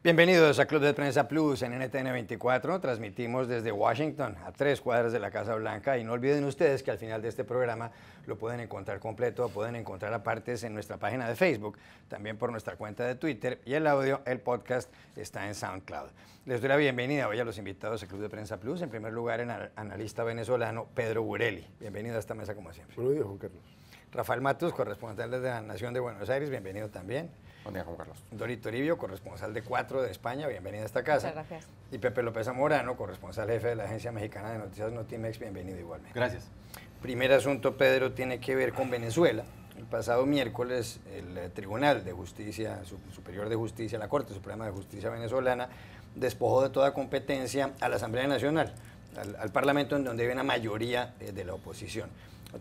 Bienvenidos a Club de Prensa Plus en NTN 24. Transmitimos desde Washington, a 3 cuadras de la Casa Blanca. Y no olviden ustedes que al final de este programa lo pueden encontrar completo, pueden encontrar apartes en nuestra página de Facebook, también por nuestra cuenta de Twitter. Y el audio, el podcast, está en SoundCloud. Les doy la bienvenida hoy a los invitados al Club de Prensa Plus. En primer lugar, el analista venezolano Pedro Burelli. Bienvenido a esta mesa como siempre. Buenos días, Juan Carlos. Rafael Matus, corresponsal desde la Nación de Buenos Aires. Bienvenido también. Buen día, Juan Carlos. Dori Toribio, corresponsal de 4 de España, bienvenido a esta casa. Muchas gracias. Y Pepe López Zamorano, corresponsal jefe de la Agencia Mexicana de Noticias Notimex, bienvenido igualmente. Gracias. Primer asunto, Pedro, tiene que ver con Venezuela. El pasado miércoles, el Tribunal de Justicia, Superior de Justicia, la Corte Suprema de Justicia venezolana, despojó de toda competencia a la Asamblea Nacional, al Parlamento, en donde hay una mayoría de la oposición.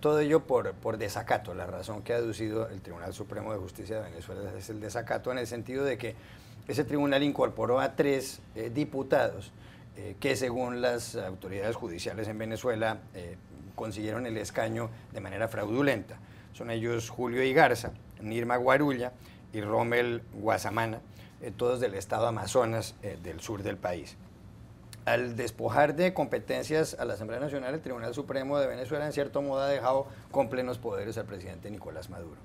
Todo ello por desacato. La razón que ha aducido el Tribunal Supremo de Justicia de Venezuela es el desacato en el sentido de que ese tribunal incorporó a 3 diputados que, según las autoridades judiciales en Venezuela, consiguieron el escaño de manera fraudulenta. Son ellos Julio Igarza, Nirma Guarulla y Rommel Guasamana, todos del estado Amazonas del sur del país. Al despojar de competencias a la Asamblea Nacional, el Tribunal Supremo de Venezuela, en cierto modo, ha dejado con plenos poderes al presidente Nicolás Maduro.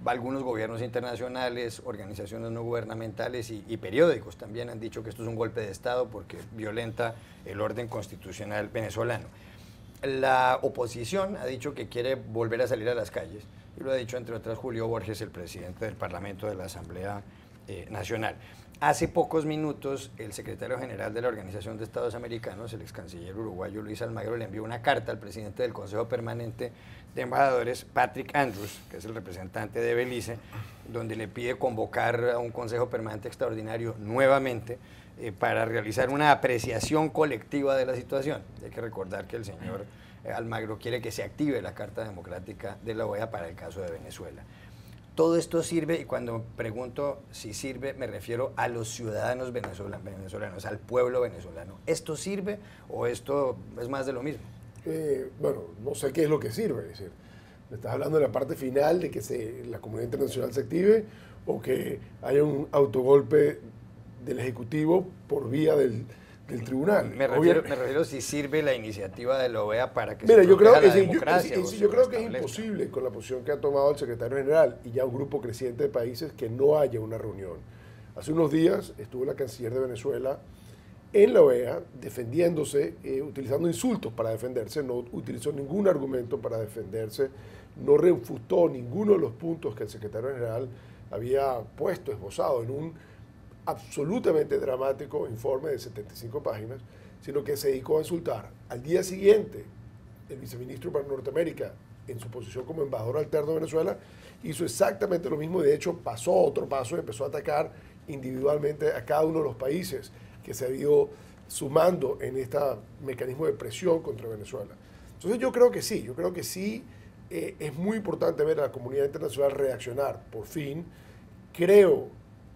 Algunos gobiernos internacionales, organizaciones no gubernamentales y periódicos también han dicho que esto es un golpe de Estado porque violenta el orden constitucional venezolano. La oposición ha dicho que quiere volver a salir a las calles, y lo ha dicho, entre otras, Julio Borges, el presidente del Parlamento de la Asamblea Nacional. Hace pocos minutos, el secretario general de la Organización de Estados Americanos, el ex canciller uruguayo Luis Almagro, le envió una carta al presidente del Consejo Permanente de Embajadores, Patrick Andrews, que es el representante de Belice, donde le pide convocar a un Consejo Permanente Extraordinario nuevamente para realizar una apreciación colectiva de la situación. Hay que recordar que el señor Almagro quiere que se active la Carta Democrática de la OEA para el caso de Venezuela. Todo esto sirve, y cuando pregunto si sirve, me refiero a los ciudadanos venezolanos, al pueblo venezolano. ¿Esto sirve o esto es más de lo mismo? Bueno, no sé qué es lo que sirve. Es decir, ¿me estás hablando de la parte final de que la comunidad internacional se active o que haya un autogolpe del Ejecutivo por vía del tribunal? Me refiero si sirve la iniciativa de la OEA para que Mira, se proteja la democracia. Yo creo que es imposible, con la posición que ha tomado el secretario general y ya un grupo creciente de países, que no haya una reunión. Hace unos días estuvo la canciller de Venezuela en la OEA defendiéndose, utilizando insultos para defenderse, no utilizó ningún argumento para defenderse, no refutó ninguno de los puntos que el secretario general había puesto, esbozado en un absolutamente dramático informe de 75 páginas, sino que se dedicó a insultar. Al día siguiente, el viceministro para Norteamérica, en su posición como embajador alterno de Venezuela, hizo exactamente lo mismo. De hecho, pasó otro paso y empezó a atacar individualmente a cada uno de los países que se ha ido sumando en este mecanismo de presión contra Venezuela. Entonces yo creo que sí, es muy importante ver a la comunidad internacional reaccionar, por fin. Creo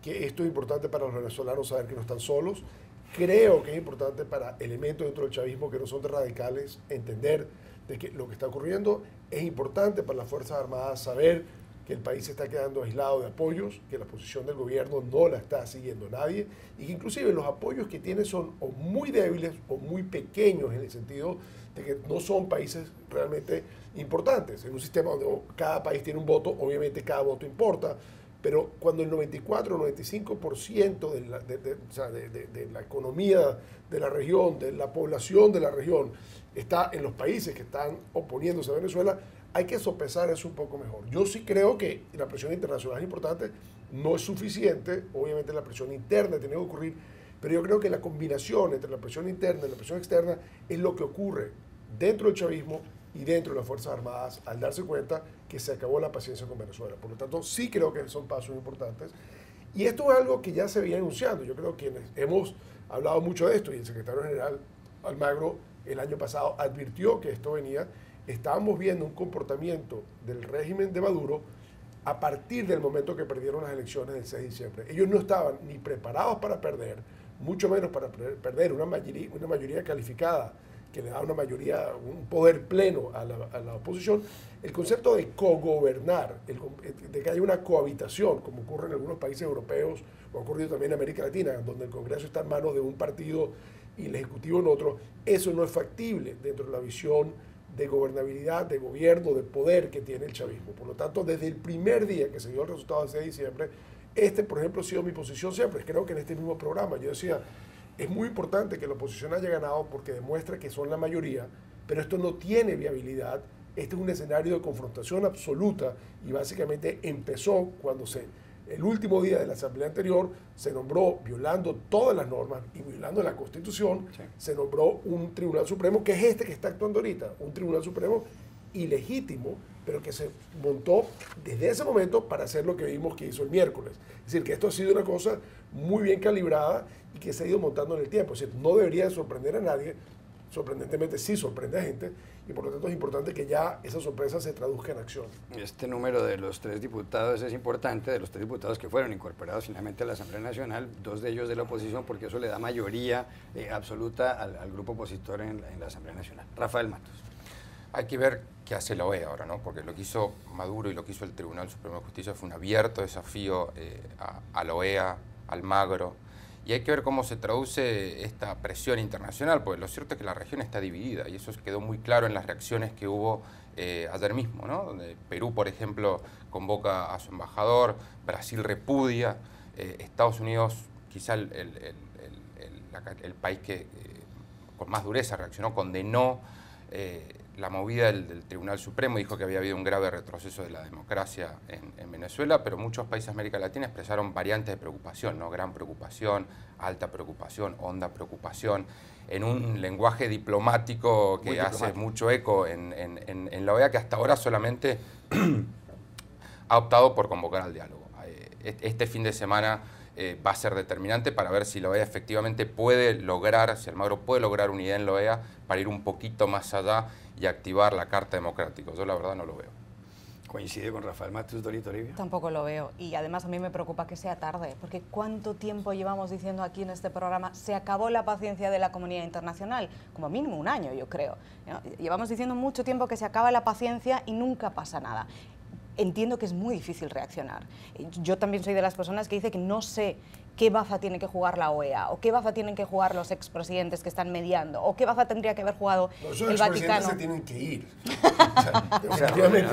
que esto es importante para los venezolanos saber que no están solos. Creo que es importante para elementos dentro del chavismo que no son de radicales entender de que lo que está ocurriendo. Es importante para las Fuerzas Armadas saber que el país se está quedando aislado de apoyos, que la posición del gobierno no la está siguiendo nadie y que inclusive los apoyos que tiene son o muy débiles o muy pequeños, en el sentido de que no son países realmente importantes. En un sistema donde cada país tiene un voto, obviamente cada voto importa, pero cuando el 94 o 95% de la economía de la región, de la población de la región, está en los países que están oponiéndose a Venezuela, hay que sopesar eso un poco mejor. Yo sí creo que la presión internacional es importante, no es suficiente, obviamente la presión interna tiene que ocurrir, pero yo creo que la combinación entre la presión interna y la presión externa es lo que ocurre dentro del chavismo y dentro de las Fuerzas Armadas al darse cuenta que se acabó la paciencia con Venezuela. Por lo tanto, sí creo que son pasos importantes. Y esto es algo que ya se venía anunciando. Yo creo que hemos hablado mucho de esto y el secretario general Almagro el año pasado advirtió que esto venía. Estábamos viendo un comportamiento del régimen de Maduro a partir del momento que perdieron las elecciones del 6 de diciembre. Ellos no estaban ni preparados para perder, mucho menos para perder una mayoría calificada que le da una mayoría, un poder pleno a la oposición, el concepto de cogobernar, de que haya una cohabitación, como ocurre en algunos países europeos, o ha ocurrido también en América Latina, donde el Congreso está en manos de un partido y el Ejecutivo en otro, eso no es factible dentro de la visión de gobernabilidad, de gobierno, de poder que tiene el chavismo. Por lo tanto, desde el primer día que se dio el resultado del 6 de diciembre, por ejemplo, ha sido mi posición siempre. Creo que en este mismo programa yo decía, es muy importante que la oposición haya ganado porque demuestra que son la mayoría, pero esto no tiene viabilidad. Este es un escenario de confrontación absoluta y básicamente empezó cuando el último día de la asamblea anterior se nombró, violando todas las normas y violando la Constitución, sí, se nombró un Tribunal Supremo, que es este que está actuando ahorita, un Tribunal Supremo ilegítimo, pero que se montó desde ese momento para hacer lo que vimos que hizo el miércoles. Es decir, que esto ha sido una cosa muy bien calibrada y que se ha ido montando en el tiempo. Es decir, no debería sorprender a nadie, sorprendentemente sí sorprende a gente, y por lo tanto es importante que ya esa sorpresa se traduzca en acción. Este número de los 3 diputados es importante, de los 3 diputados que fueron incorporados finalmente a la Asamblea Nacional, 2 de ellos de la oposición, porque eso le da mayoría absoluta al grupo opositor en la Asamblea Nacional. Rafael Matos. Hay que ver qué hace la OEA ahora, ¿no? Porque lo que hizo Maduro y lo que hizo el Tribunal Supremo de Justicia fue un abierto desafío a la OEA, al Magro, y hay que ver cómo se traduce esta presión internacional, porque lo cierto es que la región está dividida, y eso quedó muy claro en las reacciones que hubo ayer mismo, ¿no? Donde Perú, por ejemplo, convoca a su embajador, Brasil repudia, Estados Unidos, quizá el país que con más dureza reaccionó, condenó la movida del Tribunal Supremo, dijo que había habido un grave retroceso de la democracia en Venezuela, pero muchos países de América Latina expresaron variantes de preocupación, ¿no? Gran preocupación, alta preocupación, honda preocupación, en un lenguaje diplomático que hace mucho eco en la OEA, que hasta ahora solamente ha optado por convocar al diálogo. Este fin de semana va a ser determinante para ver si la OEA efectivamente puede lograr, si Almagro puede lograr unidad en la OEA para ir un poquito más allá y activar la Carta Democrática. Yo la verdad no lo veo. ¿Coincide con Rafael Matos, Dorita Olivia? Tampoco lo veo, y además a mí me preocupa que sea tarde, porque ¿cuánto tiempo llevamos diciendo aquí en este programa? Se acabó la paciencia de la comunidad internacional, como mínimo un año, yo creo, ¿no? Llevamos diciendo mucho tiempo que se acaba la paciencia y nunca pasa nada. Entiendo que es muy difícil reaccionar. Yo también soy de las personas que dice que no sé qué baza tiene que jugar la OEA, o qué baza tienen que jugar los expresidentes que están mediando, o qué baza tendría que haber jugado el Vaticano. Los expresidentes se tienen que ir.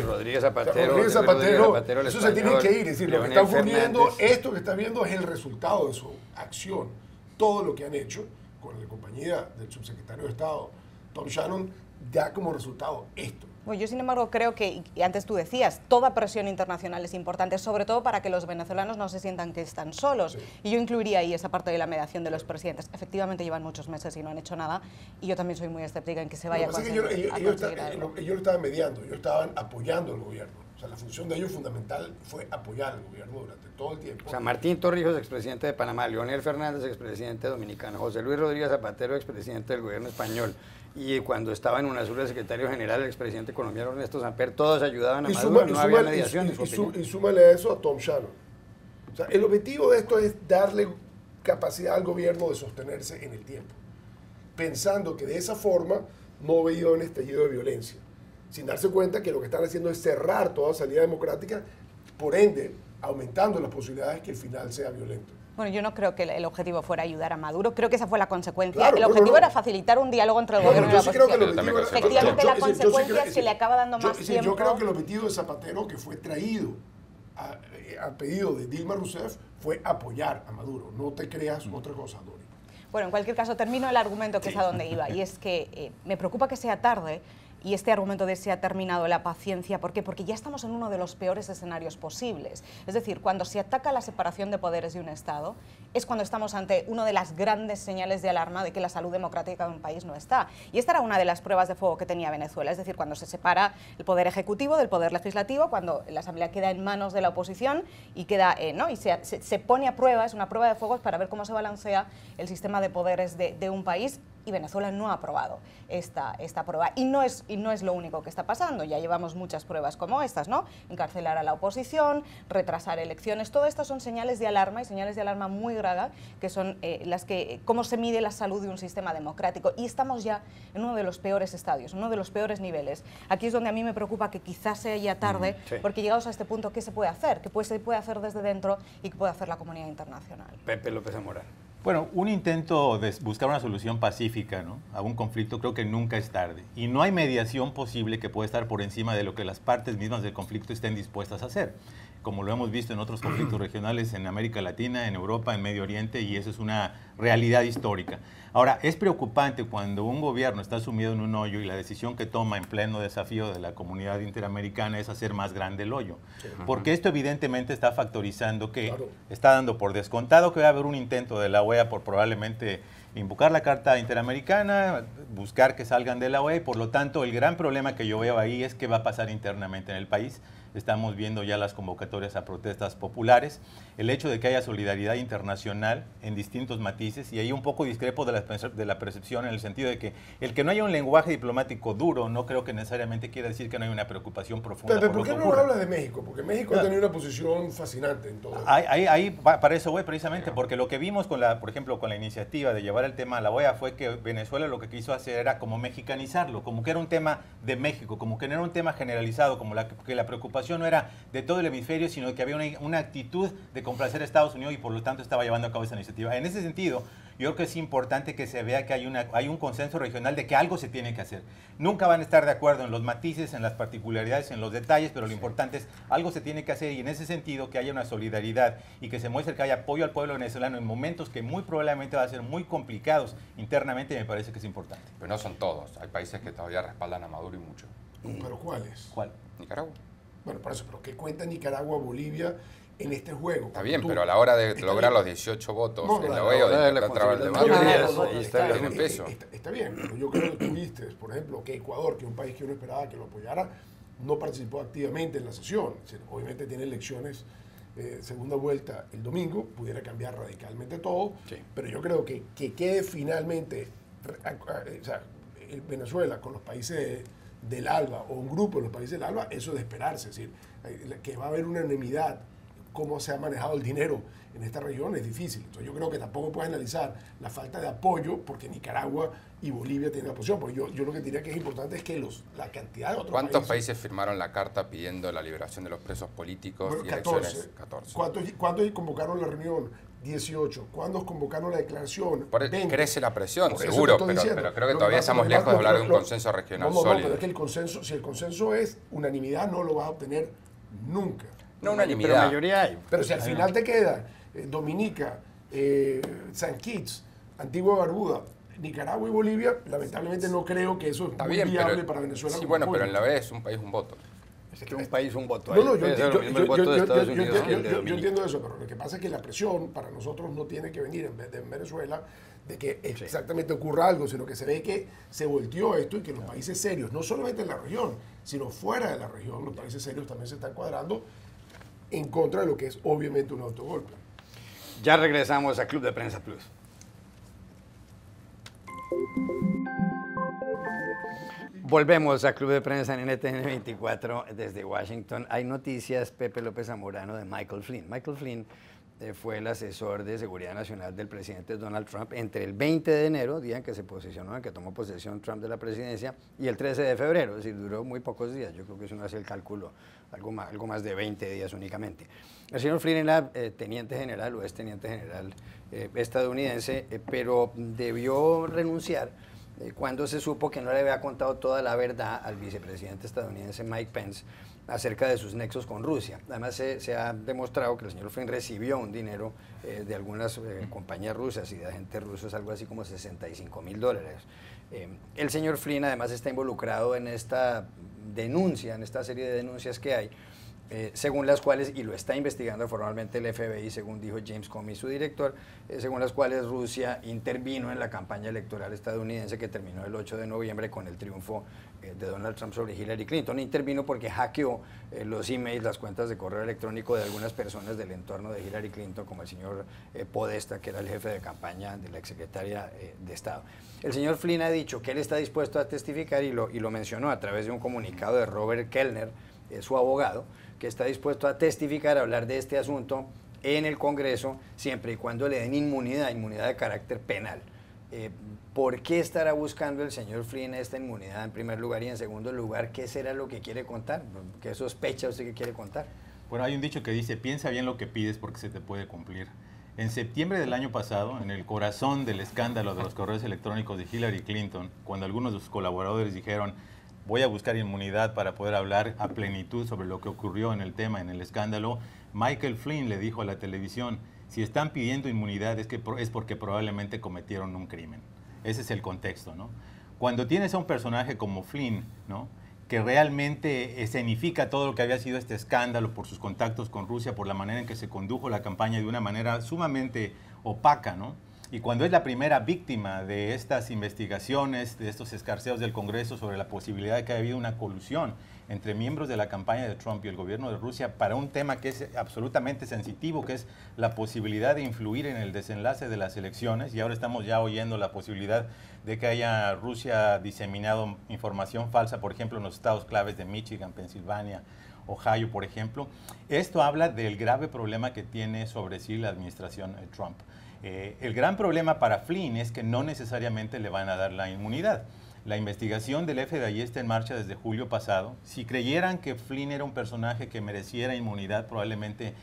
Rodríguez Zapatero, Rodríguez Zapatero, eso se tienen que ir. Es decir, lo que está ocurriendo, esto que está viendo es el resultado de su acción. Todo lo que han hecho con la compañía del subsecretario de Estado, Tom Shannon, da como resultado esto. Bueno, yo sin embargo creo que, y antes tú decías, toda presión internacional es importante, sobre todo para que los venezolanos no se sientan que están solos. Sí. Y yo incluiría ahí esa parte de la mediación de los presidentes. Efectivamente llevan muchos meses y no han hecho nada, y yo también soy muy escéptica en que se vaya a conseguir. Ellos lo estaban mediando, ellos estaban apoyando al gobierno. O sea, la función de ellos fundamental fue apoyar al gobierno durante todo el tiempo. O sea, Martín Torrijos, expresidente de Panamá, Leonel Fernández, expresidente dominicano, José Luis Rodríguez Zapatero, expresidente del gobierno español, y cuando estaba en UNASUR el secretario general, el expresidente colombiano Ernesto Samper, todos ayudaban a Maduro, no había mediación. Y súmale a eso a Tom Shannon. O sea, el objetivo de esto es darle capacidad al gobierno de sostenerse en el tiempo, pensando que de esa forma no va a haber un estallido de violencia, sin darse cuenta que lo que están haciendo es cerrar toda salida democrática, por ende, aumentando las posibilidades que el final sea violento. Bueno, yo no creo que el objetivo fuera ayudar a Maduro, creo que esa fue la consecuencia. Claro, el objetivo era facilitar un diálogo entre el gobierno y la oposición. Efectivamente, la consecuencia es que le acaba dando más tiempo. Yo creo que el objetivo de Zapatero, que fue traído a pedido de Dilma Rousseff, fue apoyar a Maduro. No te creas otra cosa, Dori. Bueno, en cualquier caso, termino el argumento que es a donde iba, y es que me preocupa que sea tarde. Y este argumento de se ha terminado la paciencia, ¿por qué? Porque ya estamos en uno de los peores escenarios posibles. Es decir, cuando se ataca la separación de poderes de un Estado, es cuando estamos ante una de las grandes señales de alarma de que la salud democrática de un país no está. Y esta era una de las pruebas de fuego que tenía Venezuela, es decir, cuando se separa el poder ejecutivo del poder legislativo, cuando la Asamblea queda en manos de la oposición y queda, ¿no? Y se pone a prueba, es una prueba de fuego para ver cómo se balancea el sistema de poderes de un país. y Venezuela no ha aprobado esta prueba. Y no es lo único que está pasando, ya llevamos muchas pruebas como estas, ¿no? Encarcelar a la oposición, retrasar elecciones, todo esto son señales de alarma y señales de alarma muy graves, que son cómo se mide la salud de un sistema democrático. Y estamos ya en uno de los peores estadios, uno de los peores niveles. Aquí es donde a mí me preocupa que quizás sea ya tarde, sí. porque llegados a este punto, ¿qué se puede hacer? ¿Qué se puede hacer desde dentro y qué puede hacer la comunidad internacional? Pepe López Zamorano. Bueno, un intento de buscar una solución pacífica, ¿no?, a un conflicto creo que nunca es tarde. Y no hay mediación posible que pueda estar por encima de lo que las partes mismas del conflicto estén dispuestas a hacer, como lo hemos visto en otros conflictos regionales en América Latina, en Europa, en Medio Oriente, y eso es una realidad histórica. Ahora, es preocupante cuando un gobierno está sumido en un hoyo y la decisión que toma en pleno desafío de la comunidad interamericana es hacer más grande el hoyo. Sí. Porque esto evidentemente está factorizando que está dando por descontado que va a haber un intento de la OEA por probablemente invocar la Carta Interamericana, buscar que salgan de la OEA, y por lo tanto el gran problema que yo veo ahí es qué va a pasar internamente en el país. Estamos viendo ya las convocatorias a protestas populares, el hecho de que haya solidaridad internacional en distintos matices, y ahí un poco discrepo de la percepción en el sentido de que el que no haya un lenguaje diplomático duro no creo que necesariamente quiera decir que no hay una preocupación profunda. Pero ¿por qué no habla de México? Porque México ha tenido una posición fascinante en todo. Para eso voy precisamente, porque lo que vimos por ejemplo, con la iniciativa de llevar el tema a la OEA fue que Venezuela lo que quiso hacer era como mexicanizarlo, como que era un tema de México, como que no era un tema generalizado, como que la preocupación no era de todo el hemisferio, sino que había una actitud de complacer a Estados Unidos y por lo tanto estaba llevando a cabo esa iniciativa. En ese sentido, yo creo que es importante que se vea que hay un consenso regional de que algo se tiene que hacer. Nunca van a estar de acuerdo en los matices, en las particularidades, en los detalles, pero lo importante es algo se tiene que hacer, y en ese sentido que haya una solidaridad y que se muestre que haya apoyo al pueblo venezolano en momentos que muy probablemente van a ser muy complicados internamente, me parece que es importante. Pero no son todos, hay países que todavía respaldan a Maduro y mucho. ¿Pero cuáles? ¿Cuál? Nicaragua. Bueno, por eso, pero ¿qué cuenta Nicaragua, Bolivia en este juego? Está bien, pero a la hora de lograr los 18 votos en la OEA o de intentar trabar el debate, tiene peso. Está bien, pero yo creo que tuviste, por ejemplo, que Ecuador, que es un país que uno esperaba que lo apoyara, no participó activamente en la sesión. O sea, obviamente tiene elecciones, segunda vuelta el domingo, pudiera cambiar radicalmente todo, sí. Pero yo creo que quede finalmente, o sea, Venezuela con los países del ALBA o un grupo de los países del ALBA, eso es de esperarse, es decir, que va a haber una enemidad, cómo se ha manejado el dinero en esta región es difícil. Entonces yo creo que tampoco puedes analizar la falta de apoyo porque Nicaragua y Bolivia tienen la posición, porque yo lo que diría que es importante es que la cantidad de otros ¿Cuántos países firmaron la carta pidiendo la liberación de los presos políticos? Bueno, 14. 14. ¿Cuántos convocaron la reunión? 18. ¿Cuándo convocaron la declaración? 20. Crece la presión, seguro, pero creo que todavía estamos lejos de hablar de un consenso regional sólido. Pero es que el consenso, si el consenso es unanimidad, no lo vas a obtener nunca. No unanimidad. Pero mayoría hay. Pero si al final te queda Dominica, San Kitts, Antigua Barbuda, Nicaragua y Bolivia, lamentablemente no creo que eso es muy viable para Venezuela. Sí, bueno, pero en la vez es un país, un voto. Es que un país, un voto. No, yo entiendo eso, pero lo que pasa es que la presión para nosotros no tiene que venir en Venezuela de que exactamente ocurra algo, sino que se ve que se volteó esto y que los países serios, no solamente en la región, sino fuera de la región, los países serios también se están cuadrando en contra de lo que es obviamente un autogolpe. Ya regresamos a Club de Prensa Plus. Volvemos a Club de Prensa en NTN 24 desde Washington. Hay noticias, Pepe López Zamorano, de Michael Flynn. Michael Flynn fue el asesor de seguridad nacional del presidente Donald Trump entre el 20 de enero, día en que se posicionó, en que tomó posesión Trump de la presidencia, y el 13 de febrero, es decir, duró muy pocos días. Yo creo que si uno hace el cálculo, algo más de 20 días únicamente. El señor Flynn era teniente general, o es teniente general estadounidense, pero debió renunciar cuando se supo que no le había contado toda la verdad al vicepresidente estadounidense Mike Pence acerca de sus nexos con Rusia. Además se ha demostrado que el señor Flynn recibió un dinero de algunas compañías rusas y de agentes rusos, algo así como $65,000. El señor Flynn además está involucrado en esta denuncia, en esta serie de denuncias que hay, según las cuales, y lo está investigando formalmente el FBI, según dijo James Comey, su director, según las cuales Rusia intervino en la campaña electoral estadounidense que terminó el 8 de noviembre con el triunfo de Donald Trump sobre Hillary Clinton. Intervino porque hackeó los emails, las cuentas de correo electrónico de algunas personas del entorno de Hillary Clinton, como el señor Podesta, que era el jefe de campaña de la exsecretaria de Estado. El señor Flynn ha dicho que él está dispuesto a testificar y lo mencionó a través de un comunicado de Robert Kellner, su abogado, que está dispuesto a testificar, a hablar de este asunto en el Congreso, siempre y cuando le den inmunidad de carácter penal. ¿Por qué estará buscando el señor Flynn esta inmunidad en primer lugar? Y en segundo lugar, ¿qué será lo que quiere contar? ¿Qué sospecha usted que quiere contar? Bueno, hay un dicho que dice, piensa bien lo que pides porque se te puede cumplir. En septiembre del año pasado, en el corazón del escándalo de los correos electrónicos de Hillary Clinton, cuando algunos de sus colaboradores dijeron, voy a buscar inmunidad para poder hablar a plenitud sobre lo que ocurrió en el tema, en el escándalo, Michael Flynn le dijo a la televisión, si están pidiendo inmunidad es porque probablemente cometieron un crimen. Ese es el contexto, ¿no? Cuando tienes a un personaje como Flynn, ¿no?, que realmente escenifica todo lo que había sido este escándalo por sus contactos con Rusia, por la manera en que se condujo la campaña de una manera sumamente opaca, ¿no? Y cuando es la primera víctima de estas investigaciones, de estos escarceos del Congreso sobre la posibilidad de que haya habido una colusión entre miembros de la campaña de Trump y el gobierno de Rusia para un tema que es absolutamente sensitivo, que es la posibilidad de influir en el desenlace de las elecciones, y ahora estamos ya oyendo la posibilidad de que haya Rusia diseminado información falsa, por ejemplo, en los estados claves de Michigan, Pensilvania, Ohio, por ejemplo. Esto habla del grave problema que tiene sobre sí la administración Trump. El gran problema para Flynn es que no necesariamente le van a dar la inmunidad. La investigación del FBI está en marcha desde julio pasado. Si creyeran que Flynn era un personaje que mereciera inmunidad, probablemente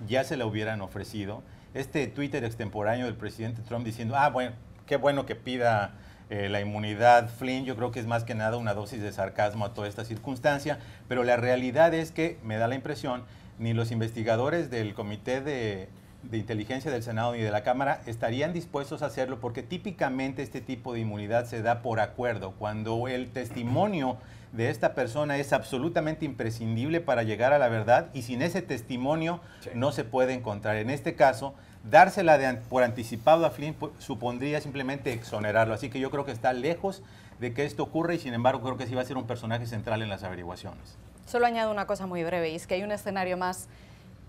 ya se la hubieran ofrecido. Este Twitter extemporáneo del presidente Trump diciendo, bueno, qué bueno que pida la inmunidad Flynn, yo creo que es más que nada una dosis de sarcasmo a toda esta circunstancia, pero la realidad es que, me da la impresión, ni los investigadores del Comité de Inteligencia del Senado ni de la Cámara estarían dispuestos a hacerlo, porque típicamente este tipo de inmunidad se da por acuerdo, cuando el testimonio de esta persona es absolutamente imprescindible para llegar a la verdad, y sin ese testimonio no se puede encontrar. En este caso, dársela por anticipado a Flynn supondría simplemente exonerarlo, así que yo creo que está lejos de que esto ocurra, y sin embargo creo que sí va a ser un personaje central en las averiguaciones. Solo añado una cosa muy breve, y es que hay un escenario más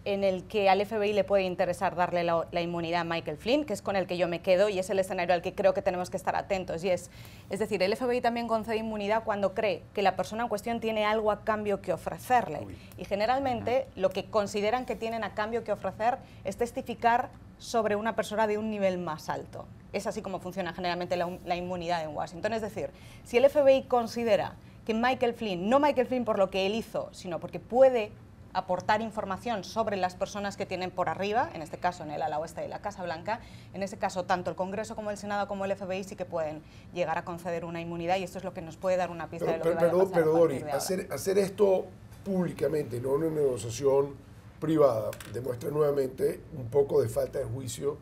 en el que al FBI le puede interesar darle la inmunidad a Michael Flynn, que es con el que yo me quedo, y es el escenario al que creo que tenemos que estar atentos. Y es decir, el FBI también concede inmunidad cuando cree que la persona en cuestión tiene algo a cambio que ofrecerle. Y generalmente lo que consideran que tienen a cambio que ofrecer es testificar sobre una persona de un nivel más alto. Es así como funciona generalmente la inmunidad en Washington. Es decir, si el FBI considera que Michael Flynn, no Michael Flynn por lo que él hizo, sino porque puede aportar información sobre las personas que tienen por arriba, en este caso en el ala oeste de la Casa Blanca, en ese caso tanto el Congreso como el Senado como el FBI sí que pueden llegar a conceder una inmunidad, y esto es lo que nos puede dar una pista de lo que vaya a pasar. Pero Dori, hacer esto públicamente, no en una negociación privada, demuestra nuevamente un poco de falta de juicio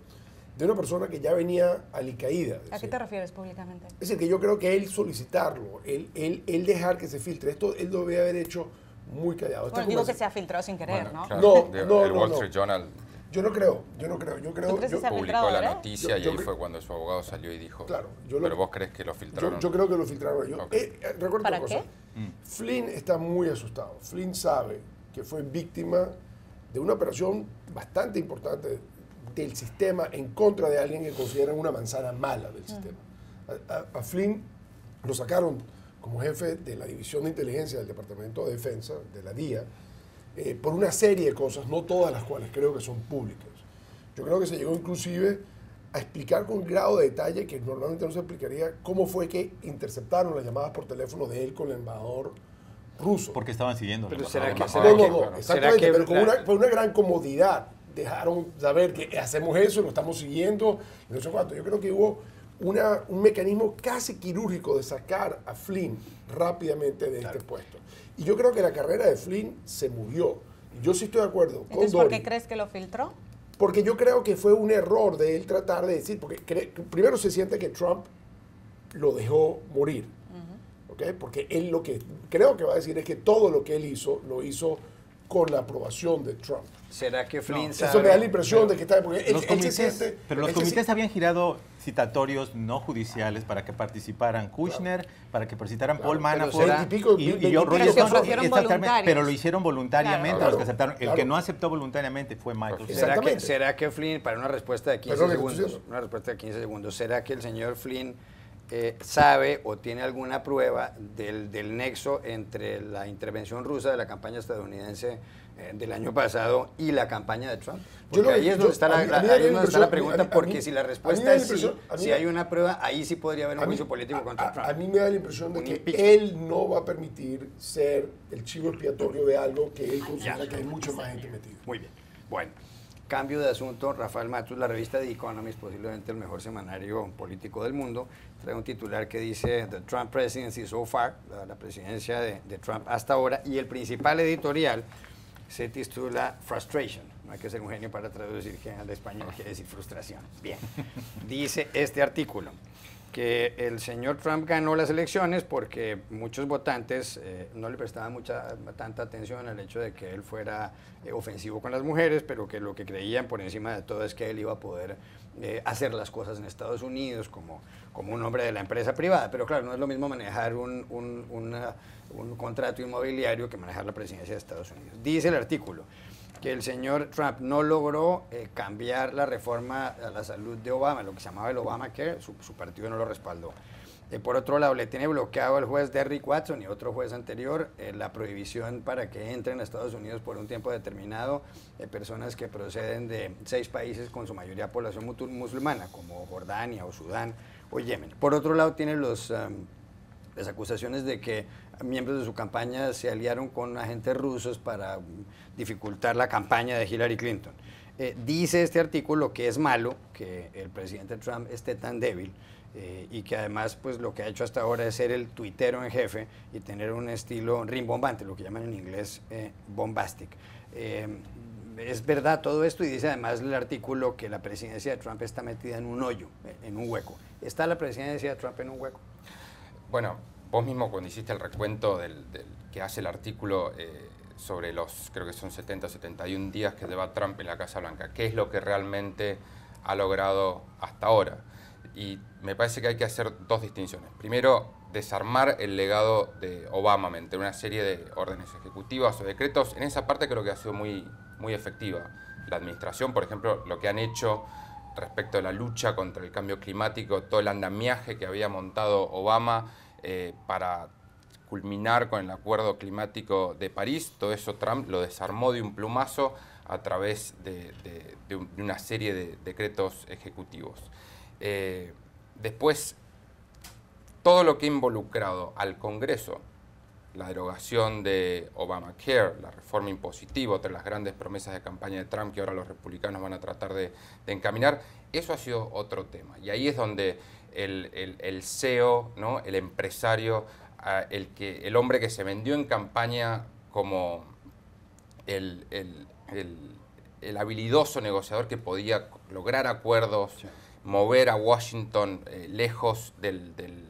de una persona que ya venía alicaída. ¿A qué te refieres públicamente? Es decir, que yo creo que él solicitarlo, él dejar que se filtre, esto él lo debe haber hecho muy callado. Bueno, digo que se ha filtrado sin querer, ¿no? Claro, el Wall Street Journal yo no creo. Publicó la noticia y ahí fue cuando su abogado salió y dijo, claro, pero vos crees que lo filtraron. Yo creo que lo filtraron. Recuerda ¿Para una qué? cosa. Flynn está muy asustado. Flynn sabe que fue víctima de una operación bastante importante del sistema en contra de alguien que consideran una manzana mala del sistema. A Flynn lo sacaron como jefe de la División de Inteligencia del Departamento de Defensa, de la DIA, por una serie de cosas, no todas las cuales creo que son públicas. Yo creo que se llegó inclusive a explicar con grado de detalle que normalmente no se explicaría cómo fue que interceptaron las llamadas por teléfono de él con el embajador ruso. Porque estaban siguiendo. Pero será que exactamente, pero con una gran comodidad dejaron saber que hacemos eso, lo estamos siguiendo, y no sé cuánto. Yo creo que hubo un mecanismo casi quirúrgico de sacar a Flynn rápidamente de este puesto. Y yo creo que la carrera de Flynn se murió. Y yo sí estoy de acuerdo con Entonces, Dori. ¿por qué crees que lo filtró? Porque yo creo que fue un error de él tratar de decir, porque primero se siente que Trump lo dejó morir. ¿Okay? Porque él lo que creo que va a decir es que todo lo que él hizo, lo hizo con la aprobación de Trump. ¿Será que Flynn sabe? Eso me da la impresión de que está... Porque él se siente... Pero los comités habían girado citatorios no judiciales para que participaran Kushner, para que participaran Paul Manafort pero lo hicieron voluntariamente los que aceptaron. El que no aceptó voluntariamente fue Michael Flynn. ¿Será que Flynn, para una respuesta de 15 segundos, ¿será que el señor Flynn sabe o tiene alguna prueba del nexo entre la intervención rusa de la campaña estadounidense del año pasado y la campaña de Trump? Porque ahí es donde está la pregunta, porque si la respuesta es sí, si hay una prueba, ahí sí podría haber un juicio político contra Trump. A mí me da la impresión de que él no va a permitir ser el chivo expiatorio de algo que él considera que hay mucha más gente metida. Muy bien. Bueno. Cambio de asunto, Rafael Matus, la revista The Economist, posiblemente el mejor semanario político del mundo, trae un titular que dice The Trump Presidency So Far, la presidencia de Trump hasta ahora, y el principal editorial se titula Frustration. No hay que ser un genio para traducir que al español quiere decir frustración. Bien, dice este artículo que el señor Trump ganó las elecciones porque muchos votantes no le prestaban tanta atención al hecho de que él fuera ofensivo con las mujeres, pero que lo que creían por encima de todo es que él iba a poder hacer las cosas en Estados Unidos como un hombre de la empresa privada. Pero claro, no es lo mismo manejar un contrato inmobiliario que manejar la presidencia de Estados Unidos. Dice el artículo que el señor Trump no logró cambiar la reforma a la salud de Obama, lo que se llamaba el Obamacare, su partido no lo respaldó. Por otro lado, le tiene bloqueado el juez Derrick Watson y otro juez anterior la prohibición para que entren a Estados Unidos por un tiempo determinado personas que proceden de 6 países con su mayoría de población musulmana, como Jordania o Sudán o Yemen. Por otro lado, tiene las acusaciones de que miembros de su campaña se aliaron con agentes rusos para dificultar la campaña de Hillary Clinton. Dice este artículo que es malo que el presidente Trump esté tan débil y que además pues lo que ha hecho hasta ahora es ser el tuitero en jefe y tener un estilo rimbombante, lo que llaman en inglés bombastic. Es verdad todo esto, y dice además el artículo que la presidencia de Trump está metida en un hoyo, en un hueco. ¿Está la presidencia de Trump en un hueco? Bueno, vos mismo cuando hiciste el recuento que hace el artículo sobre los, creo que son 70 o 71 días que lleva Trump en la Casa Blanca, ¿qué es lo que realmente ha logrado hasta ahora? Y me parece que hay que hacer 2 distinciones. Primero, desarmar el legado de Obama mediante una serie de órdenes ejecutivas o decretos. En esa parte creo que ha sido muy efectiva. La administración, por ejemplo, lo que han hecho respecto a la lucha contra el cambio climático, todo el andamiaje que había montado Obama para culminar con el acuerdo climático de París, todo eso Trump lo desarmó de un plumazo a través de una serie de decretos ejecutivos. Después, todo lo que ha involucrado al Congreso, la derogación de Obamacare, la reforma impositiva, otra de las grandes promesas de campaña de Trump que ahora los republicanos van a tratar de encaminar, eso ha sido otro tema. Y ahí es donde el CEO, ¿no?, el empresario, el hombre que se vendió en campaña como el habilidoso negociador que podía lograr acuerdos, sí, mover a Washington lejos del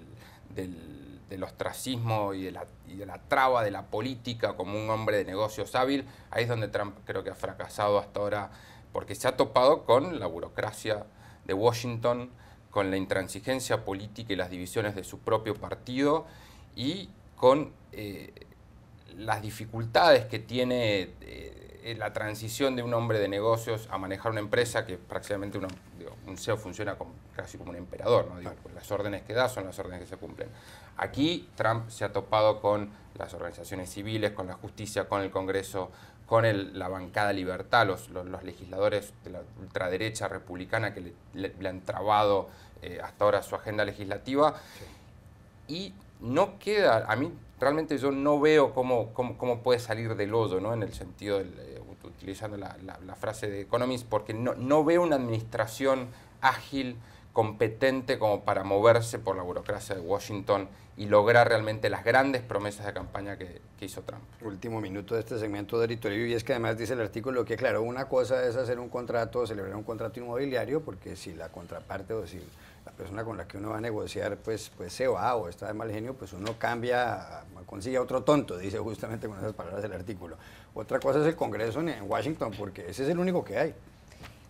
ostracismo y de la traba de la política como un hombre de negocios hábil. Ahí es donde Trump creo que ha fracasado hasta ahora, porque se ha topado con la burocracia de Washington, con la intransigencia política y las divisiones de su propio partido y con las dificultades que tiene la transición de un hombre de negocios a manejar una empresa que prácticamente un CEO funciona casi como un emperador, ¿no? Digo, pues las órdenes que da son las órdenes que se cumplen. Aquí Trump se ha topado con las organizaciones civiles, con la justicia, con el Congreso, con la bancada Libertad, los legisladores de la ultraderecha republicana que le han trabado hasta ahora su agenda legislativa. Sí. Y no queda, a mí realmente yo no veo cómo puede salir del hoyo, ¿no?, en el sentido, utilizando la frase de Economist, porque no veo una administración ágil competente como para moverse por la burocracia de Washington y lograr realmente las grandes promesas de campaña que hizo Trump. Último minuto de este segmento de Editorial, y es que además dice el artículo que, claro, una cosa es hacer un contrato, celebrar un contrato inmobiliario, porque si la contraparte o si la persona con la que uno va a negociar pues se va o está de mal genio, pues uno cambia, consigue a otro tonto, dice justamente con esas palabras el artículo. Otra cosa es el Congreso en Washington, porque ese es el único que hay.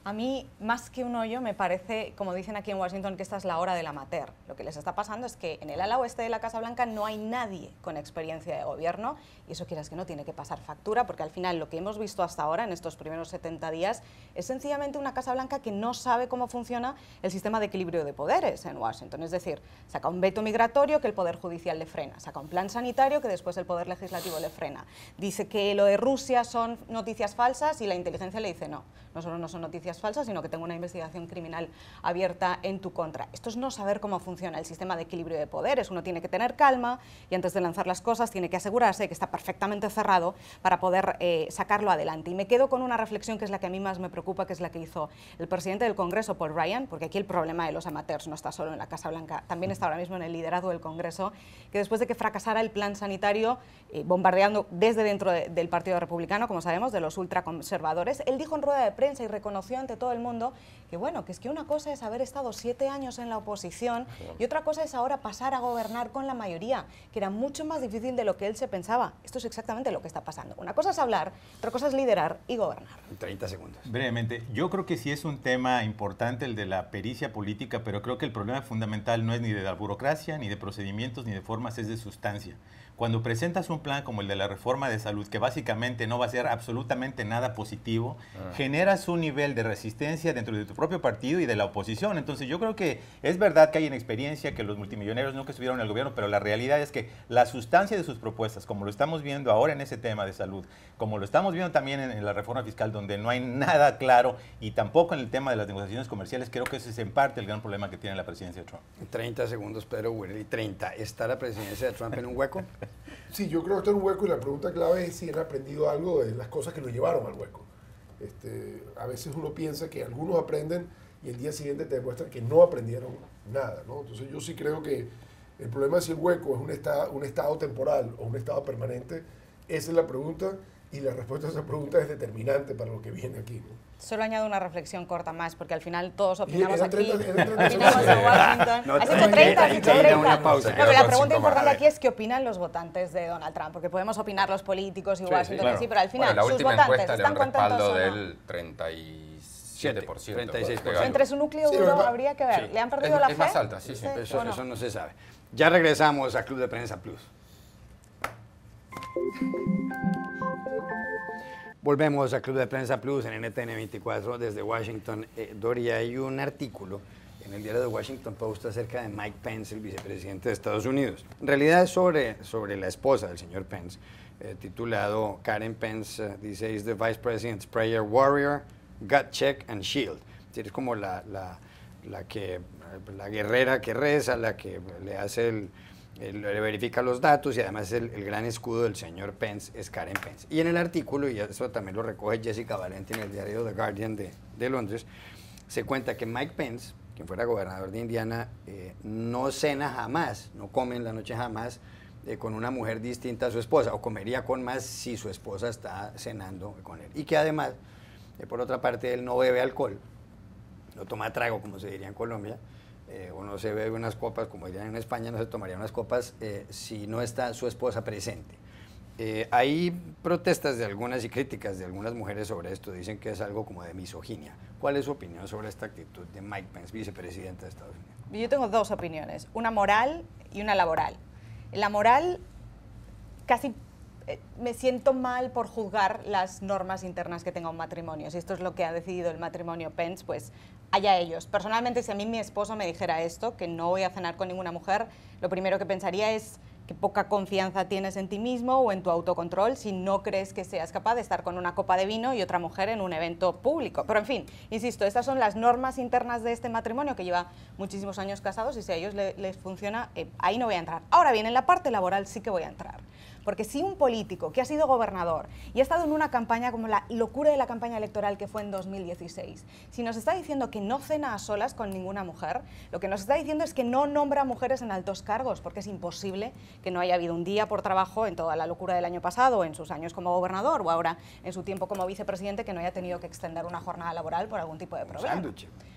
A mí, más que un hoyo, me parece, como dicen aquí en Washington, que esta es la hora del amateur. Lo que les está pasando es que en el ala oeste de la Casa Blanca no hay nadie con experiencia de gobierno, y eso quieras que no, tiene que pasar factura, porque al final lo que hemos visto hasta ahora, en estos primeros 70 días, es sencillamente una Casa Blanca que no sabe cómo funciona el sistema de equilibrio de poderes en Washington. Es decir, saca un veto migratorio que el Poder Judicial le frena, saca un plan sanitario que después el Poder Legislativo le frena, dice que lo de Rusia son noticias falsas y la inteligencia le dice no solo no son noticias falsas, sino que tengo una investigación criminal abierta en tu contra. Esto es no saber cómo funciona el sistema de equilibrio de poderes. Uno tiene que tener calma y antes de lanzar las cosas tiene que asegurarse de que está perfectamente cerrado para poder sacarlo adelante. Y me quedo con una reflexión que es la que a mí más me preocupa, que es la que hizo el presidente del Congreso, Paul Ryan, porque aquí el problema de los amateurs no está solo en la Casa Blanca, también está ahora mismo en el liderazgo del Congreso, que después de que fracasara el plan sanitario, bombardeando desde dentro del Partido Republicano, como sabemos, de los ultraconservadores, él dijo en rueda de prensa y reconoció ante todo el mundo que, bueno, que es que una cosa es haber estado 7 años en la oposición y otra cosa es ahora pasar a gobernar con la mayoría, que era mucho más difícil de lo que él se pensaba. Esto es exactamente lo que está pasando. Una cosa es hablar, otra cosa es liderar y gobernar. 30 segundos. Brevemente, yo creo que sí es un tema importante el de la pericia política, pero creo que el problema fundamental no es ni de la burocracia, ni de procedimientos, ni de formas, es de sustancia. Cuando presentas un plan como el de la reforma de salud, que básicamente no va a ser absolutamente nada positivo, generas un nivel de resistencia dentro de tu propio partido y de la oposición. Entonces yo creo que es verdad que hay inexperiencia, que los multimillonarios nunca estuvieron en el gobierno, pero la realidad es que la sustancia de sus propuestas, como lo estamos viendo ahora en ese tema de salud, como lo estamos viendo también en la reforma fiscal, donde no hay nada claro, y tampoco en el tema de las negociaciones comerciales, creo que ese es en parte el gran problema que tiene la presidencia de Trump. 30 segundos, Pedro Willy. 30. ¿Está la presidencia de Trump en un hueco? Sí, yo creo que está en un hueco y la pregunta clave es si han aprendido algo de las cosas que lo llevaron al hueco. A veces uno piensa que algunos aprenden y el día siguiente te demuestran que no aprendieron nada, ¿no? Entonces yo sí creo que el problema es si el hueco es un estado temporal o un estado permanente. Esa es la pregunta y la respuesta a esa pregunta es determinante para lo que viene aquí, ¿no? Solo añado una reflexión corta más, porque al final todos opinamos aquí. 30, opinamos en Washington. No, Has dicho 30, has dicho 30. una pausa. No, pero la pregunta importante aquí es qué opinan los votantes de Donald Trump, porque podemos opinar los políticos y Washington, claro. sí, pero al final Bueno, la sus última votantes encuesta le da están un respaldo contentos o no. del 37%. 36%. Entre su núcleo Sí, duro ¿verdad? habría que ver. Sí. ¿Le han perdido la fe? Es más alta, sí, sí. Eso, ¿O no? eso no se sabe. Ya regresamos a Club de Prensa Plus. Volvemos a Club de Prensa Plus en NTN 24 desde Washington. Doria, hay un artículo en el diario de Washington Post acerca de Mike Pence, el vicepresidente de Estados Unidos. En realidad es sobre la esposa del señor Pence, titulado Karen Pence, dice, is the Vice President's Prayer Warrior, Gut Check and Shield. Es decir, es como la guerrera que reza, la que le hace le verifica los datos y además el gran escudo del señor Pence es Karen Pence. Y en el artículo, y eso también lo recoge Jessica Valenti en el diario The Guardian de Londres, se cuenta que Mike Pence, quien fuera gobernador de Indiana, no cena jamás, no come en la noche jamás con una mujer distinta a su esposa, o comería con más si su esposa está cenando con él. Y que además, por otra parte, él no bebe alcohol, no toma trago, como se diría en Colombia, o no se bebe unas copas, como dirían en España, no se tomaría unas copas si no está su esposa presente. Hay protestas de algunas y críticas de algunas mujeres sobre esto, dicen que es algo como de misoginia. ¿Cuál es su opinión sobre esta actitud de Mike Pence, vicepresidente de Estados Unidos? Yo tengo dos opiniones, una moral y una laboral. La moral, casi me siento mal por juzgar las normas internas que tenga un matrimonio. Si esto es lo que ha decidido el matrimonio Pence, pues allá ellos. Personalmente, si a mí mi esposo me dijera esto, que no voy a cenar con ninguna mujer, lo primero que pensaría es que poca confianza tienes en ti mismo o en tu autocontrol si no crees que seas capaz de estar con una copa de vino y otra mujer en un evento público. Pero en fin, insisto, estas son las normas internas de este matrimonio que lleva muchísimos años casados y si a ellos les funciona, ahí no voy a entrar. Ahora bien, en la parte laboral sí que voy a entrar. Porque si un político que ha sido gobernador y ha estado en una campaña como la locura de la campaña electoral que fue en 2016, si nos está diciendo que no cena a solas con ninguna mujer, lo que nos está diciendo es que no nombra mujeres en altos cargos, porque es imposible que no haya habido un día por trabajo en toda la locura del año pasado, en sus años como gobernador o ahora en su tiempo como vicepresidente, que no haya tenido que extender una jornada laboral por algún tipo de problema.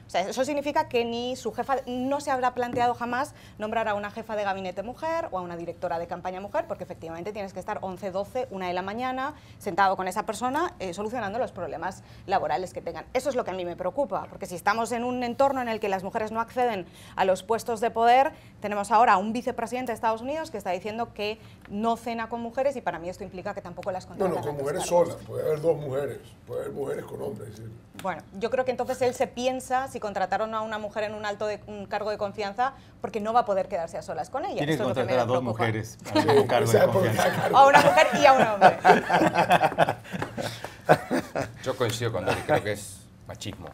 O sea, eso significa que ni su jefa, no se habrá planteado jamás nombrar a una jefa de gabinete mujer o a una directora de campaña mujer, porque efectivamente tienes que estar 11, 12, 1 de la mañana sentado con esa persona solucionando los problemas laborales que tengan. Eso es lo que a mí me preocupa, porque si estamos en un entorno en el que las mujeres no acceden a los puestos de poder, tenemos ahora a un vicepresidente de Estados Unidos que está diciendo que no cena con mujeres, y para mí esto implica que tampoco las contratan. No, con mujeres solas, puede haber 2 mujeres, puede haber mujeres con hombres. ¿Sí? Bueno, yo creo que entonces él se piensa si contrataron a una mujer en un cargo de confianza, porque no va a poder quedarse a solas con ella. Tiene que contratar a 2 mujeres para un cargo de confianza. A una mujer y a un hombre. Yo coincido con Dori, creo que es machismo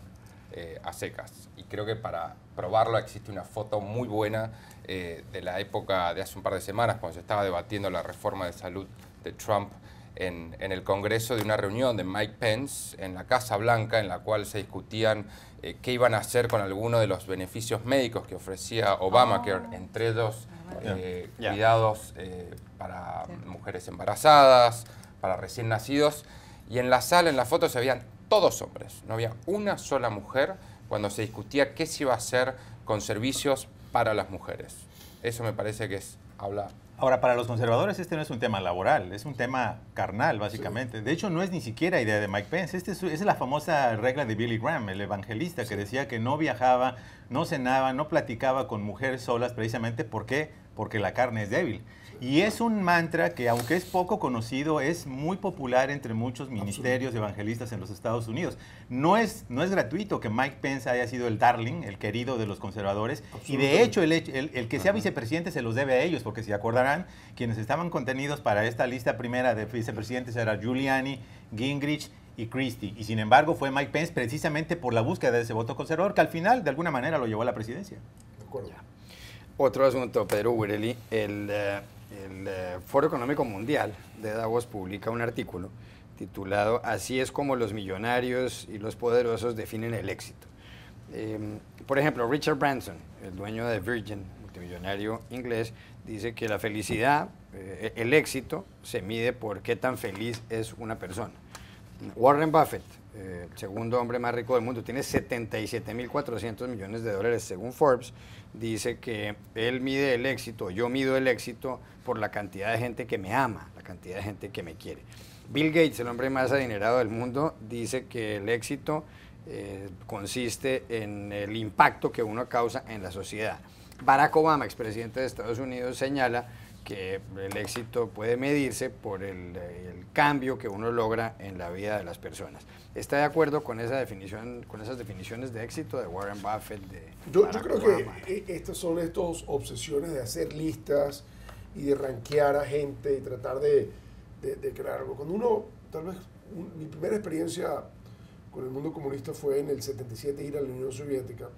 a secas. Y creo que para probarlo existe una foto muy buena de la época de hace un par de semanas, cuando se estaba debatiendo la reforma de salud de Trump en el Congreso, de una reunión de Mike Pence en la Casa Blanca, en la cual se discutían qué iban a hacer con algunos de los beneficios médicos que ofrecía Obamacare, entre ellos cuidados para mujeres embarazadas, para recién nacidos. Y en la sala, en la foto, se veían todos hombres. No había una sola mujer cuando se discutía qué se iba a hacer con servicios para las mujeres. Eso me parece que habla. Ahora, para los conservadores este no es un tema laboral, es un tema carnal, básicamente. Sí. De hecho, no es ni siquiera idea de Mike Pence. Esa es la famosa regla de Billy Graham, el evangelista, que decía que no viajaba, no cenaba, no platicaba con mujeres solas, precisamente ¿por qué? Porque la carne es débil. Y es un mantra que, aunque es poco conocido, es muy popular entre muchos ministerios evangelistas en los Estados Unidos. No es gratuito que Mike Pence haya sido el darling, el querido de los conservadores. Y de hecho, el que sea vicepresidente se los debe a ellos, porque si acordarán, quienes estaban contenidos para esta lista primera de vicepresidentes eran Giuliani, Gingrich y Christie. Y sin embargo, fue Mike Pence precisamente por la búsqueda de ese voto conservador, que al final, de alguna manera, lo llevó a la presidencia. De acuerdo. Otro asunto, Pedro Burelli, el Foro Económico Mundial de Davos publica un artículo titulado "Así es como los millonarios y los poderosos definen el éxito". Por ejemplo, Richard Branson, el dueño de Virgin, multimillonario inglés, dice que la felicidad, el éxito, se mide por qué tan feliz es una persona. Warren Buffett, el segundo hombre más rico del mundo, tiene 77.400 millones de dólares según Forbes. Dice que él mide el éxito, yo mido el éxito por la cantidad de gente que me ama, la cantidad de gente que me quiere. Bill Gates, el hombre más adinerado del mundo, dice que el éxito consiste en el impacto que uno causa en la sociedad. Barack Obama, expresidente de Estados Unidos, señala que el éxito puede medirse por el cambio que uno logra en la vida de las personas. ¿Está de acuerdo con esa definición, con esas definiciones de éxito de Warren Buffett? Yo creo Obama? Que estas son obsesiones de hacer listas y de rankear a gente y tratar de crear algo. Cuando uno, tal vez, mi primera experiencia con el mundo comunista fue en el 77, ir a la Unión Soviética.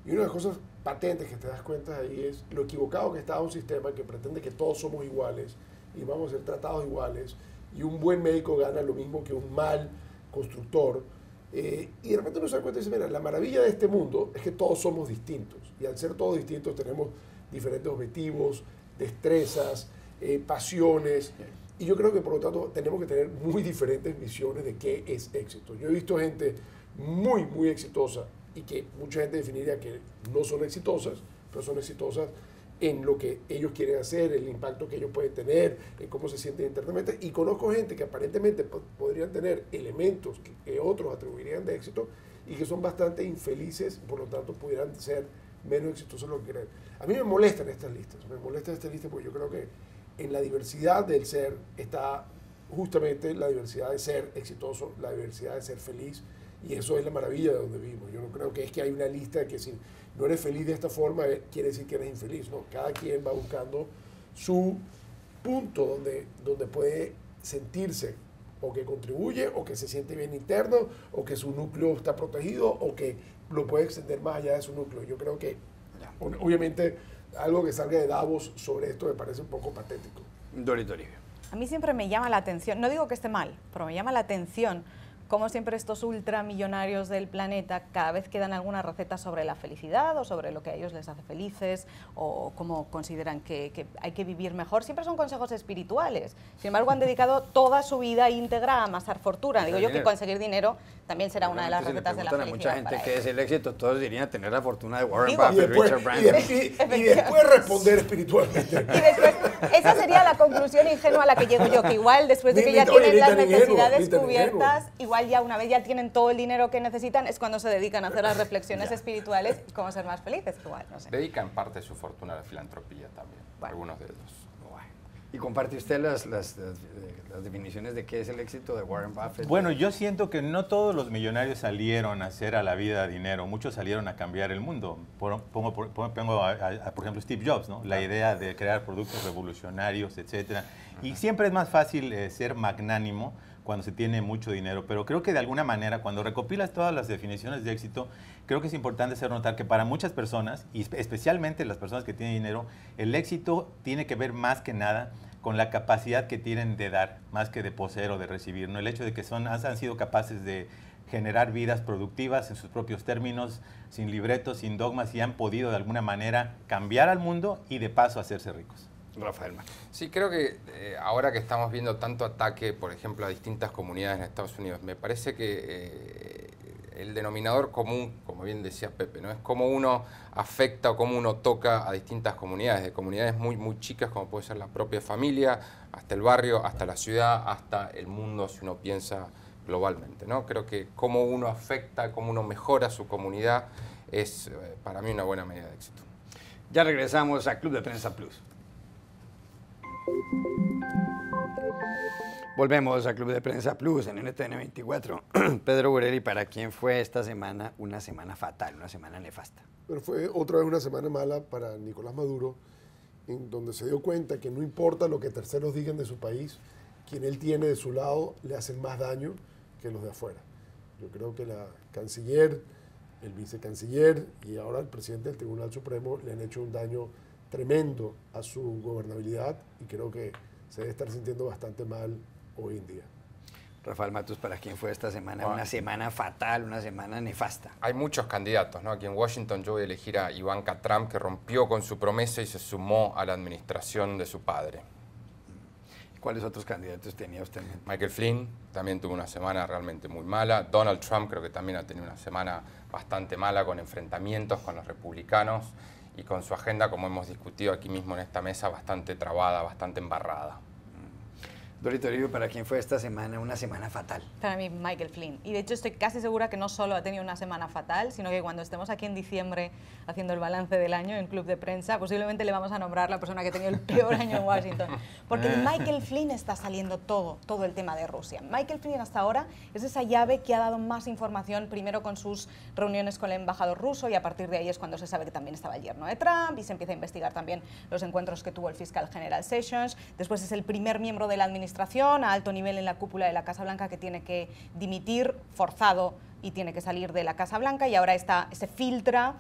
Y una de las cosas patentes que te das cuenta ahí es lo equivocado que estaba un sistema que pretende que todos somos iguales y vamos a ser tratados iguales, y un buen médico gana lo mismo que un mal constructor. Y de repente uno se da cuenta y dice, mira, la maravilla de este mundo es que todos somos distintos, y al ser todos distintos tenemos diferentes objetivos, destrezas, pasiones, y yo creo que por lo tanto tenemos que tener muy diferentes visiones de qué es éxito. Yo he visto gente muy, muy exitosa y que mucha gente definiría que no son exitosas, pero son exitosas en lo que ellos quieren hacer, el impacto que ellos pueden tener, en cómo se sienten internamente. Y conozco gente que aparentemente podrían tener elementos que otros atribuirían de éxito y que son bastante infelices, por lo tanto pudieran ser menos exitosos de lo que creen. A mí me molestan estas listas porque yo creo que en la diversidad del ser está justamente la diversidad de ser exitoso, la diversidad de ser feliz. Y eso es la maravilla de donde vivimos. Yo no creo que es que hay una lista de que si no eres feliz de esta forma, quiere decir que eres infeliz. No, cada quien va buscando su punto donde puede sentirse o que contribuye, o que se siente bien interno, o que su núcleo está protegido, o que lo puede extender más allá de su núcleo. Yo creo que, obviamente, algo que salga de Davos sobre esto me parece un poco patético. Dori Toribio. A mí siempre me llama la atención, no digo que esté mal, pero me llama la atención cómo siempre estos ultramillonarios del planeta cada vez que dan alguna receta sobre la felicidad o sobre lo que a ellos les hace felices o cómo consideran que hay que vivir mejor, siempre son consejos espirituales. Sin embargo, han dedicado toda su vida íntegra a amasar fortuna. Digo yo que conseguir dinero también será una de las recetas de la felicidad. A mucha gente que es el éxito, todos dirían tener la fortuna de Warren Digo, Buffett, Richard Branson. Y después responder espiritualmente. Y después, esa sería la conclusión ingenua a la que llego yo, que igual después de que ya tienen las necesidades cubiertas, igual ya una vez ya tienen todo el dinero que necesitan, es cuando se dedican a hacer las reflexiones espirituales y cómo ser más felices. Igual, no sé. Dedican parte de su fortuna a la filantropía también, algunos de ellos. ¿Y comparte usted las definiciones de qué es el éxito de Warren Buffett? Bueno, yo siento que no todos los millonarios salieron a hacer a la vida dinero, muchos salieron a cambiar el mundo. Pongo por ejemplo, Steve Jobs, ¿no? La idea de crear productos revolucionarios, etcétera. Y siempre es más fácil ser magnánimo cuando se tiene mucho dinero, pero creo que de alguna manera, cuando recopilas todas las definiciones de éxito, creo que es importante hacer notar que para muchas personas, y especialmente las personas que tienen dinero, el éxito tiene que ver más que nada con la capacidad que tienen de dar, más que de poseer o de recibir, ¿no? El hecho de que han sido capaces de generar vidas productivas en sus propios términos, sin libretos, sin dogmas, y han podido de alguna manera cambiar al mundo y de paso hacerse ricos. Rafael. Sí, creo que ahora que estamos viendo tanto ataque, por ejemplo, a distintas comunidades en Estados Unidos, me parece que el denominador común, como bien decía Pepe, ¿no? Es cómo uno afecta o cómo uno toca a distintas comunidades, de comunidades muy, muy chicas, como puede ser la propia familia, hasta el barrio, hasta la ciudad, hasta el mundo, si uno piensa globalmente, ¿no? Creo que cómo uno afecta, cómo uno mejora su comunidad es para mí una buena medida de éxito. Ya regresamos a Club de Prensa Plus. Volvemos a Club de Prensa Plus en NTN 24. Pedro Burelli, ¿para quién fue esta semana una semana fatal, una semana nefasta? Pero fue otra vez una semana mala para Nicolás Maduro, en donde se dio cuenta que no importa lo que terceros digan de su país, quien él tiene de su lado le hacen más daño que los de afuera. Yo creo que la canciller, el vicecanciller y ahora el presidente del Tribunal Supremo le han hecho un daño tremendo a su gobernabilidad y creo que se debe estar sintiendo bastante mal hoy en día. Rafael Matus, ¿para quién fue esta semana una semana fatal, una semana nefasta? Hay muchos candidatos, ¿no? Aquí en Washington yo voy a elegir a Ivanka Trump, que rompió con su promesa y se sumó a la administración de su padre. ¿Cuáles otros candidatos tenía usted en mente? Michael Flynn también tuvo una semana realmente muy mala. Donald Trump creo que también ha tenido una semana bastante mala, con enfrentamientos con los republicanos y con su agenda, como hemos discutido aquí mismo en esta mesa, bastante trabada, bastante embarrada. Dorito Toribio, ¿para quién fue esta semana una semana fatal? Para mí, Michael Flynn. Y de hecho estoy casi segura que no solo ha tenido una semana fatal, sino que cuando estemos aquí en diciembre haciendo el balance del año en Club de Prensa, posiblemente le vamos a nombrar la persona que ha tenido el peor año en Washington. Porque de Michael Flynn está saliendo todo el tema de Rusia. Michael Flynn hasta ahora es esa llave que ha dado más información, primero con sus reuniones con el embajador ruso, y a partir de ahí es cuando se sabe que también estaba el yerno de Trump y se empieza a investigar también los encuentros que tuvo el fiscal general Sessions. Después es el primer miembro de la administración a alto nivel en la cúpula de la Casa Blanca que tiene que dimitir forzado y tiene que salir de la Casa Blanca, y ahora se filtra,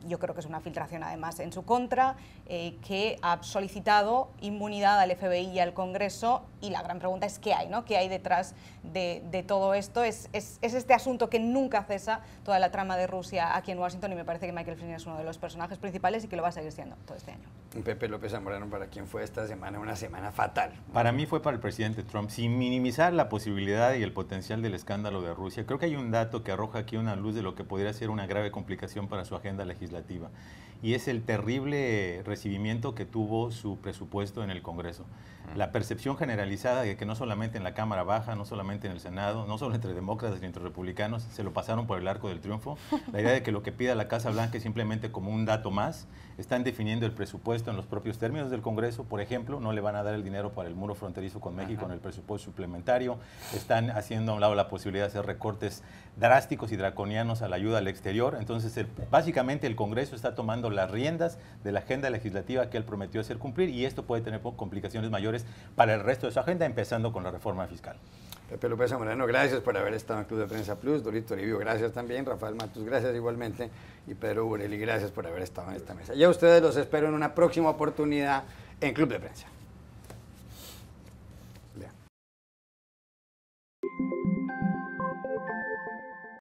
yo creo que es una filtración además en su contra, que ha solicitado inmunidad al FBI y al Congreso, y la gran pregunta es ¿qué hay, ¿no? ¿Qué hay detrás de todo esto? Es este asunto que nunca cesa, toda la trama de Rusia aquí en Washington, y me parece que Michael Flynn es uno de los personajes principales y que lo va a seguir siendo todo este año. Pepe López Zamorano, ¿para quién fue esta semana una semana fatal? Para mí fue para el presidente Trump. Sin minimizar la posibilidad y el potencial del escándalo de Rusia, creo que hay un dato que arroja aquí una luz de lo que podría ser una grave complicación para su agenda legislativa, y es el terrible recibimiento que tuvo su presupuesto en el Congreso. La percepción generalizada de que no solamente en la Cámara Baja, no solamente en el Senado, no solo entre demócratas y entre republicanos, se lo pasaron por el arco del triunfo. La idea de que lo que pida la Casa Blanca es simplemente como un dato más. Están definiendo el presupuesto en los propios términos del Congreso. Por ejemplo, no le van a dar el dinero para el muro fronterizo con México en el presupuesto suplementario. Están haciendo a un lado la posibilidad de hacer recortes drásticos y draconianos a la ayuda al exterior. Entonces, básicamente el Congreso está tomando las riendas de la agenda legislativa que él prometió hacer cumplir, y esto puede tener complicaciones mayores para el resto de su agenda, empezando con la reforma fiscal. Pepe López Zamorano, gracias por haber estado en Club de Prensa Plus. Dorito Toribio, gracias también. Rafael Matus, gracias igualmente. Y Pedro Burelli, gracias por haber estado en esta mesa. Ya ustedes los espero en una próxima oportunidad en Club de Prensa.